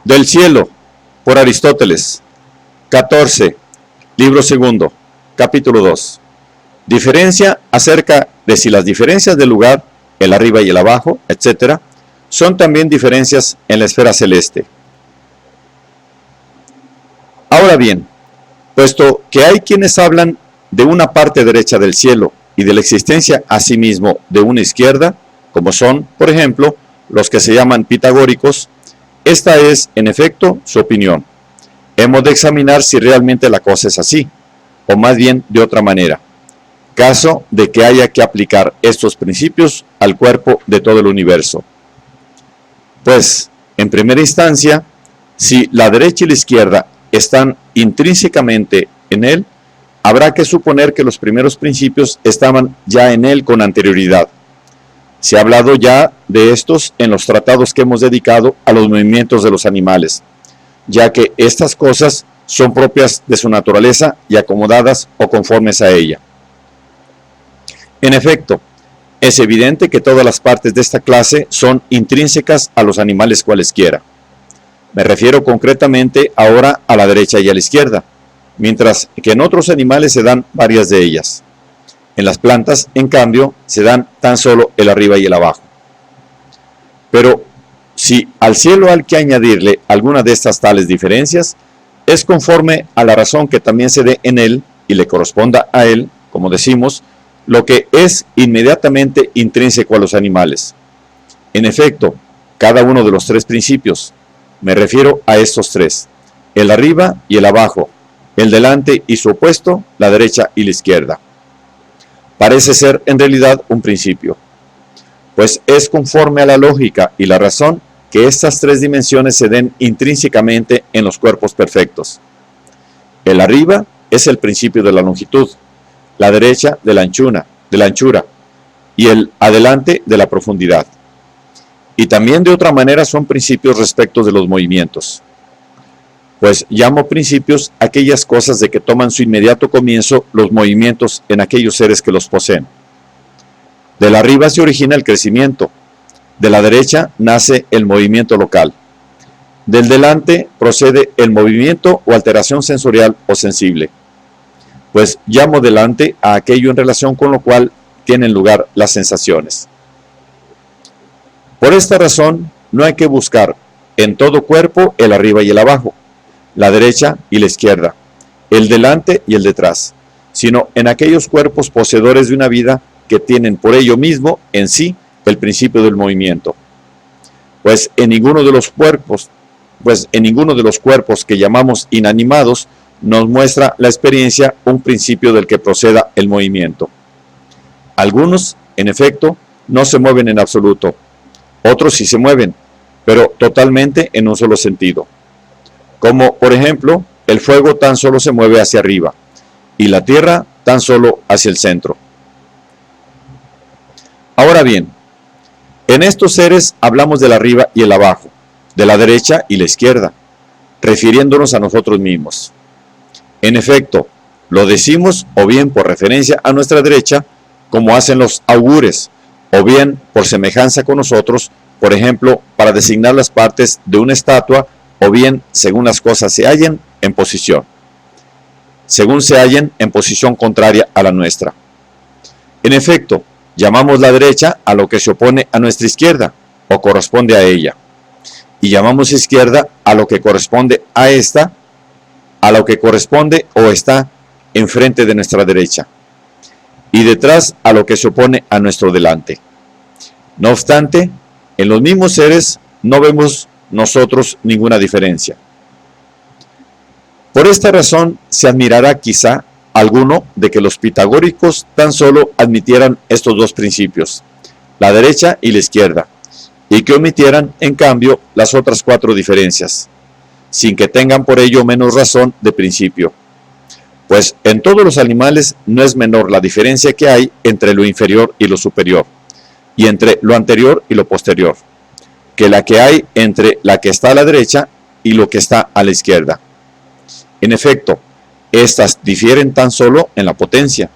Del cielo, por Aristóteles. 14. Libro segundo, capítulo 2. Diferencia acerca de si las diferencias del lugar, el arriba y el abajo, etc., son también diferencias en la esfera celeste. Ahora bien, puesto que hay quienes hablan de una parte derecha del cielo y de la existencia asimismo de una izquierda, como son, por ejemplo, los que se llaman pitagóricos, esta es, en efecto, su opinión. Hemos de examinar si realmente la cosa es así, o más bien de otra manera, caso de que haya que aplicar estos principios al cuerpo de todo el universo. Pues, en primera instancia, si la derecha y la izquierda están intrínsecamente en él, habrá que suponer que los primeros principios estaban ya en él con anterioridad. Se ha hablado ya de estos en los tratados que hemos dedicado a los movimientos de los animales, ya que estas cosas son propias de su naturaleza y acomodadas o conformes a ella. En efecto, es evidente que todas las partes de esta clase son intrínsecas a los animales cualesquiera. Me refiero concretamente ahora a la derecha y a la izquierda, mientras que en otros animales se dan varias de ellas. En las plantas, en cambio, se dan tan solo el arriba y el abajo. Pero si al cielo hay que añadirle alguna de estas tales diferencias, es conforme a la razón que también se dé en él y le corresponda a él, como decimos, lo que es inmediatamente intrínseco a los animales. En efecto, cada uno de los tres principios, me refiero a estos tres, el arriba y el abajo, el delante y su opuesto, la derecha y la izquierda, parece ser en realidad un principio, pues es conforme a la lógica y la razón que estas tres dimensiones se den intrínsecamente en los cuerpos perfectos. El arriba es el principio de la longitud, la derecha de la anchura y el adelante de la profundidad. Y también de otra manera son principios respecto de los movimientos, pues llamo principios aquellas cosas de que toman su inmediato comienzo los movimientos en aquellos seres que los poseen. De la arriba se origina el crecimiento, de la derecha nace el movimiento local, del delante procede el movimiento o alteración sensorial o sensible, pues llamo delante a aquello en relación con lo cual tienen lugar las sensaciones. Por esta razón, no hay que buscar en todo cuerpo el arriba y el abajo, la derecha y la izquierda, el delante y el detrás, sino en aquellos cuerpos poseedores de una vida que tienen por ello mismo en sí el principio del movimiento. Pues en ninguno de los cuerpos que llamamos inanimados nos muestra la experiencia un principio del que proceda el movimiento. Algunos, en efecto, no se mueven en absoluto, otros sí se mueven, pero totalmente en un solo sentido. Como, por ejemplo, el fuego tan solo se mueve hacia arriba, y la tierra tan solo hacia el centro. Ahora bien, en estos seres hablamos del arriba y el abajo, de la derecha y la izquierda, refiriéndonos a nosotros mismos. En efecto, lo decimos o bien por referencia a nuestra derecha, como hacen los augures, o bien por semejanza con nosotros, por ejemplo, para designar las partes de una estatua, o bien según las cosas se hallen en posición, según se hallen en posición contraria a la nuestra. En efecto, llamamos la derecha a lo que se opone a nuestra izquierda, o corresponde a ella, y llamamos izquierda a lo que corresponde a esta, a lo que corresponde o está enfrente de nuestra derecha, y detrás a lo que se opone a nuestro delante. No obstante, en los mismos seres no vemos nosotros ninguna diferencia. Por esta razón se admirará quizá alguno de que los pitagóricos tan solo admitieran estos dos principios, la derecha y la izquierda, y que omitieran, en cambio, las otras cuatro diferencias, sin que tengan por ello menos razón de principio. Pues en todos los animales no es menor la diferencia que hay entre lo inferior y lo superior, y entre lo anterior y lo posterior, que la que hay entre la que está a la derecha y lo que está a la izquierda. En efecto, estas difieren tan solo en la potencia,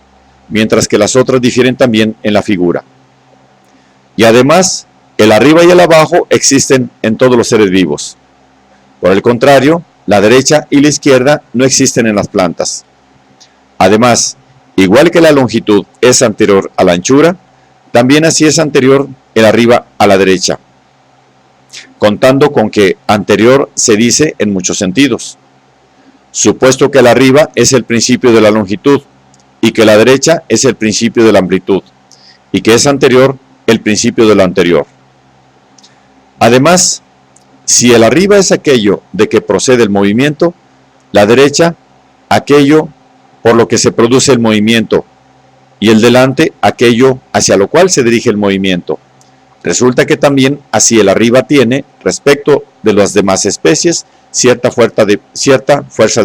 mientras que las otras difieren también en la figura. Y además, el arriba y el abajo existen en todos los seres vivos, Por el contrario, la derecha y la izquierda no existen en las plantas. Además, igual que la longitud es anterior a la anchura, también así es anterior el arriba a la derecha, contando con que anterior se dice en muchos sentidos. Supuesto que el arriba es el principio de la longitud y que la derecha es el principio de la amplitud y que es anterior el principio de lo anterior. Además, si el arriba es aquello de que procede el movimiento, la derecha aquello por lo que se produce el movimiento y el delante aquello hacia lo cual se dirige el movimiento. Resulta que también así el arriba tiene, respecto de las demás especies, cierta fuerza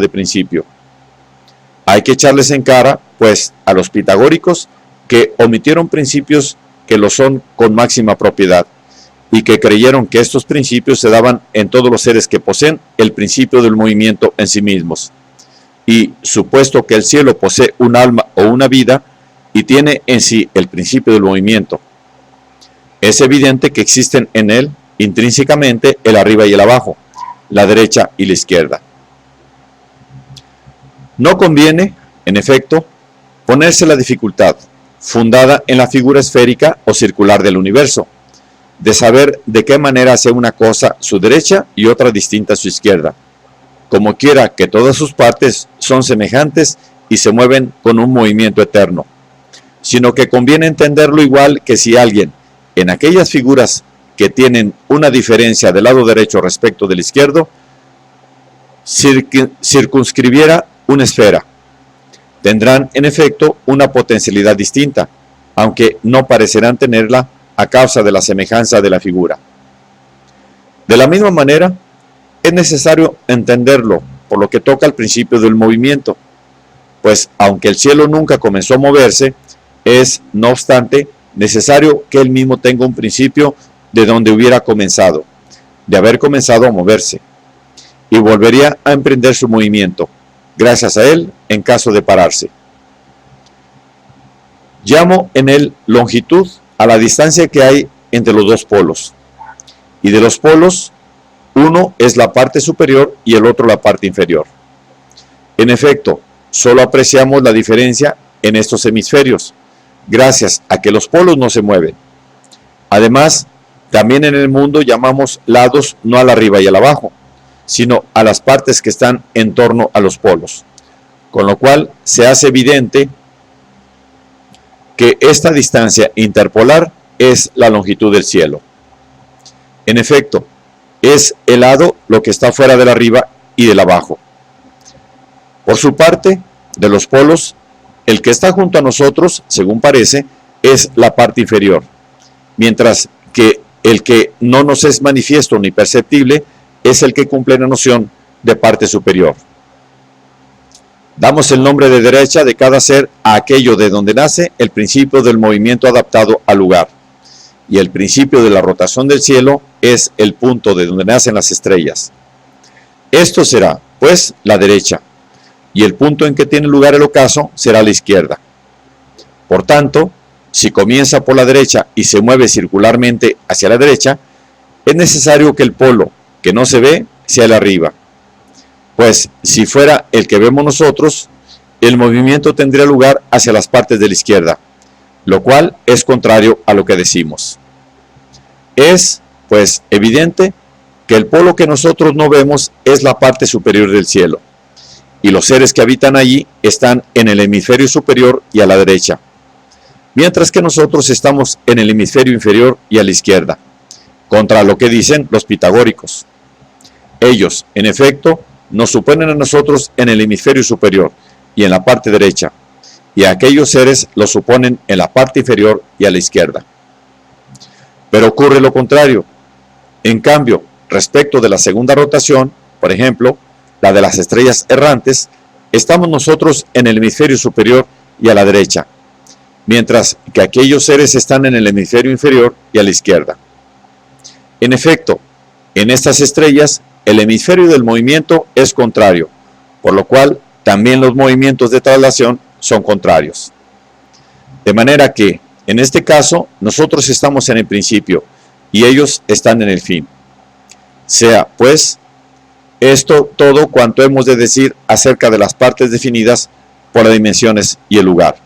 de principio. Hay que echarles en cara, pues, a los pitagóricos que omitieron principios que lo son con máxima propiedad y que creyeron que estos principios se daban en todos los seres que poseen el principio del movimiento en sí mismos. Y supuesto que el cielo posee un alma o una vida y tiene en sí el principio del movimiento, es evidente que existen en él intrínsecamente el arriba y el abajo, la derecha y la izquierda. No conviene, en efecto, ponerse la dificultad, fundada en la figura esférica o circular del universo, de saber de qué manera hace una cosa su derecha y otra distinta a su izquierda, como quiera que todas sus partes son semejantes y se mueven con un movimiento eterno, sino que conviene entenderlo igual que si alguien, en aquellas figuras que tienen una diferencia del lado derecho respecto del izquierdo, circunscribiera una esfera. Tendrán en efecto una potencialidad distinta, aunque no parecerán tenerla a causa de la semejanza de la figura. De la misma manera, es necesario entenderlo por lo que toca al principio del movimiento, pues aunque el cielo nunca comenzó a moverse, es, no obstante, necesario que él mismo tenga un principio de donde hubiera comenzado, de haber comenzado a moverse, y volvería a emprender su movimiento, gracias a él, en caso de pararse. Llamo en él longitud a la distancia que hay entre los dos polos, y de los polos, uno es la parte superior y el otro la parte inferior. En efecto, solo apreciamos la diferencia en estos hemisferios, gracias a que los polos no se mueven. Además, también en el mundo llamamos lados no al arriba y al abajo, sino a las partes que están en torno a los polos, con lo cual se hace evidente que esta distancia interpolar es la longitud del cielo. En efecto, es el lado lo que está fuera del arriba y del abajo. Por su parte, de los polos, el que está junto a nosotros, según parece, es la parte inferior, mientras que el que no nos es manifiesto ni perceptible es el que cumple la noción de parte superior. Damos el nombre de derecha de cada ser a aquello de donde nace el principio del movimiento adaptado al lugar, y el principio de la rotación del cielo es el punto de donde nacen las estrellas. Esto será, pues, la derecha, y el punto en que tiene lugar el ocaso será la izquierda. Por tanto, si comienza por la derecha y se mueve circularmente hacia la derecha, es necesario que el polo que no se ve sea el arriba, pues si fuera el que vemos nosotros, el movimiento tendría lugar hacia las partes de la izquierda, lo cual es contrario a lo que decimos. Es, pues, evidente que el polo que nosotros no vemos es la parte superior del cielo, y los seres que habitan allí están en el hemisferio superior y a la derecha, mientras que nosotros estamos en el hemisferio inferior y a la izquierda, contra lo que dicen los pitagóricos. Ellos, en efecto, nos suponen a nosotros en el hemisferio superior y en la parte derecha, y a aquellos seres los suponen en la parte inferior y a la izquierda. Pero ocurre lo contrario. En cambio, respecto de la segunda rotación, por ejemplo, la de las estrellas errantes, estamos nosotros en el hemisferio superior y a la derecha, mientras que aquellos seres están en el hemisferio inferior y a la izquierda. En efecto, en estas estrellas, el hemisferio del movimiento es contrario, por lo cual también los movimientos de traslación son contrarios. De manera que, en este caso, nosotros estamos en el principio y ellos están en el fin. Sea, pues, Esto todo cuanto hemos de decir acerca de las partes definidas por las dimensiones y el lugar.